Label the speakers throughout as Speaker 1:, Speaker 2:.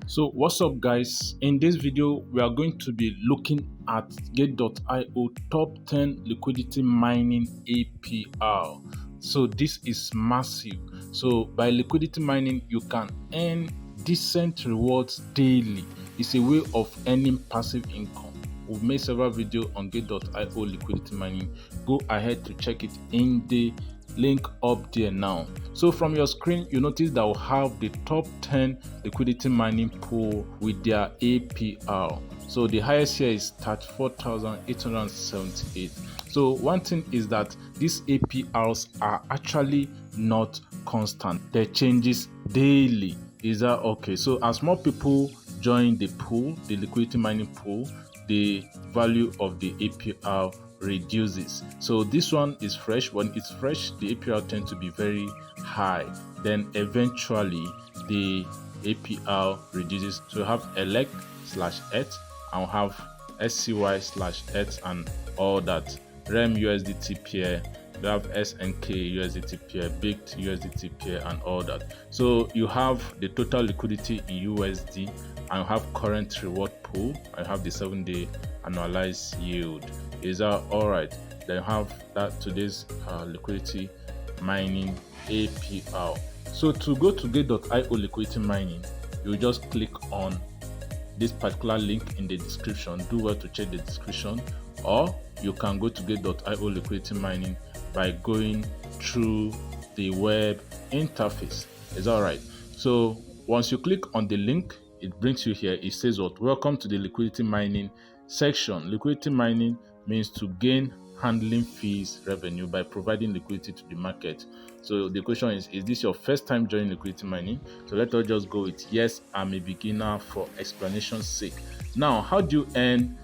Speaker 1: So what's up guys, in this video we are going to be looking at Gate.io top 10 liquidity mining APR. So this is massive. So by liquidity mining you can earn decent rewards daily. It's a way of earning passive income. We've made several videos on Gate.io liquidity mining. Go ahead to check it in the link up there now. So from your screen you notice that we'll have the top 10 liquidity mining pool with their APR. So the highest here is 34,878. So one thing is that these APRs are actually not constant. They changes daily. Is that okay? So as more people join the pool, the liquidity mining pool, the value of the APR reduces. So this one is fresh. When it's fresh, the APR tends to be very high. Then eventually the APR reduces. So we have elect/ETH and we have SCY/ETH and all that. REM USDT pair, we have SNK USDT pair, baked USDT pair and all that. So you have the total liquidity in USD and you have current reward pool. I have the 7-day annualized yield. Is that all right? Then you have that today's liquidity mining APR. So to go to Gate.io liquidity mining, you just click on this particular link in the description. Do well to check the description, or you can go to Gate.io liquidity mining by going through the web interface. Is all right? So once you click on the link, it brings you here. It says what? Welcome to the liquidity mining section. Liquidity mining means to gain handling fees revenue by providing liquidity to the market. So the question is this your first time joining liquidity mining? So let us just go with yes, I'm a beginner for explanation's sake. Now, how do you earn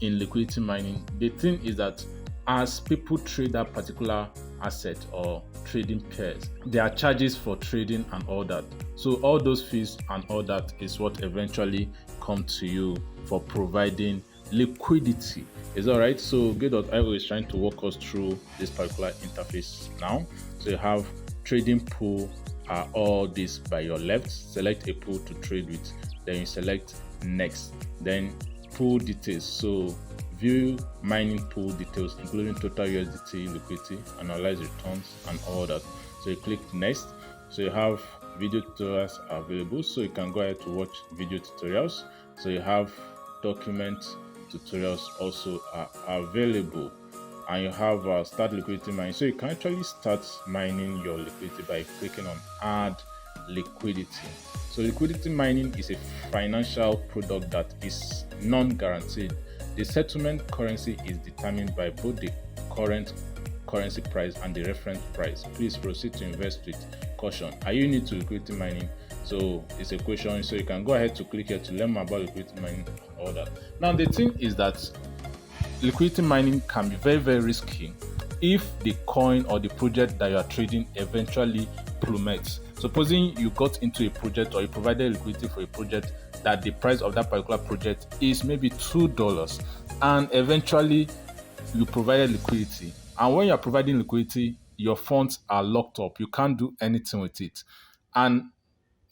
Speaker 1: in liquidity mining? The thing is that as people trade that particular asset or trading pairs, there are charges for trading and all that. So all those fees and all that is what eventually come to you for providing liquidity. Is all right? So Gate.io is trying to walk us through this particular interface now. So you have trading pool, all this by your left. Select a pool to trade with, then you select next. Then pool details. So view mining pool details including total USDT liquidity, analyze returns and all that. So you click next. So you have video tutorials available, so you can go ahead to watch video tutorials. So you have document tutorials also are available, and you have start liquidity mining. So you can actually start mining your liquidity by clicking on add liquidity. So liquidity mining is a financial product that is non-guaranteed. The settlement currency is determined by both the current currency price and the reference price. Please proceed to invest with caution. Are you new to liquidity mining? So it's a question. So you can go ahead to click here to learn more about liquidity mining and all that. Now the thing is that liquidity mining can be very, very risky if the coin or the project that you are trading eventually plummets. Supposing you got into a project or you provided liquidity for a project that the price of that particular project is maybe $2, and eventually you provided liquidity, and when you're providing liquidity your funds are locked up, you can't do anything with it, and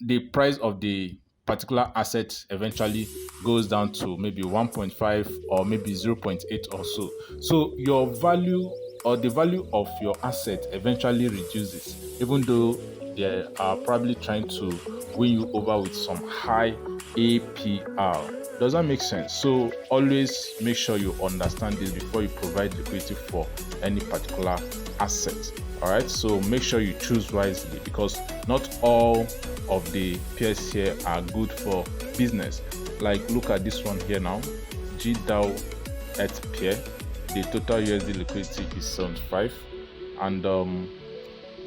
Speaker 1: the price of the particular asset eventually goes down to maybe 1.5 or maybe 0.8 or so. So your value or the value of your asset eventually reduces, even though they are probably trying to win you over with some high APR. Does that make sense? So always make sure you understand this before you provide liquidity for any particular asset. All right, so make sure you choose wisely, because not all of the pairs here are good for business. Like look at this one here now, GDAO ETH pair. The total USD liquidity is 75, and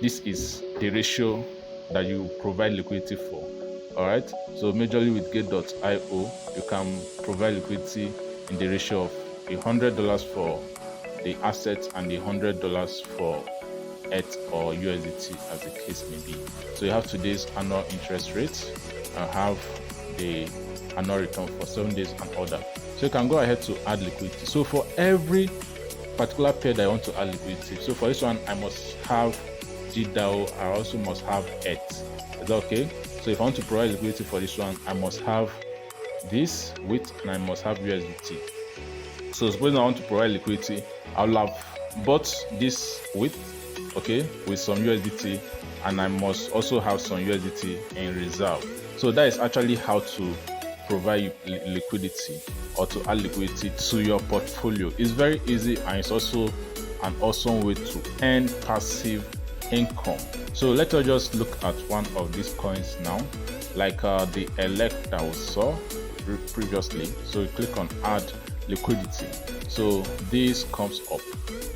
Speaker 1: this is the ratio that you provide liquidity for. All right, so majorly with Gate.io you can provide liquidity in the ratio of $100 for the assets and $100 for ETH or USDT as the case may be. So you have today's annual interest rate and have the annual return for 7 days and all that. So you can go ahead to add liquidity. So for every particular pair that I want to add liquidity, so for this one I must have GDAO, I also must have ETH. Is that okay? So if I want to provide liquidity for this one, I must have this width and I must have USDT. So suppose I want to provide liquidity, I'll have bought this width, okay, with some USDT, and I must also have some USDT in reserve. So that is actually how to provide liquidity or to add liquidity to your portfolio. It's very easy, and it's also an awesome way to earn passive income. So let us just look at one of these coins now, like the elect that we saw previously. So you click on add liquidity, so this comes up.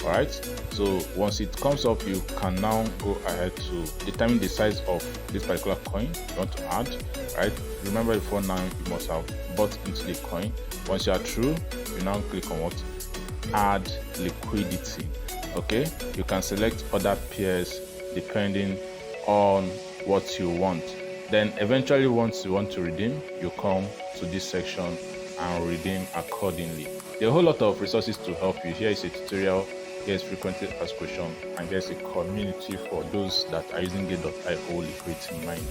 Speaker 1: All right, so once it comes up, you can now go ahead to determine the size of this particular coin you want to add. Right, remember before now you must have bought into the coin. Once you are through, you now click on what? Add liquidity. Okay, you can select other pairs depending on what you want. Then eventually, once you want to redeem, you come to this section and redeem accordingly. There are a whole lot of resources to help you. Here is a tutorial, here's frequently asked questions, and here's a community for those that are using Gate.io liquidity mining.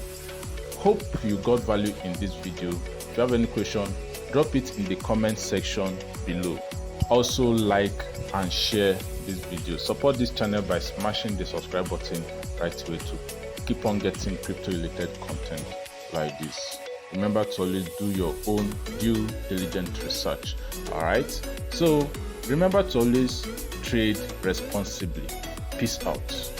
Speaker 1: Hope you got value in this video. If you have any question, drop it in the comment section below. Also like and share this video. Support this channel by smashing the subscribe button right away to keep on getting crypto related content like this. Remember to always do your own due diligent research. All right, so remember to always trade responsibly. Peace out.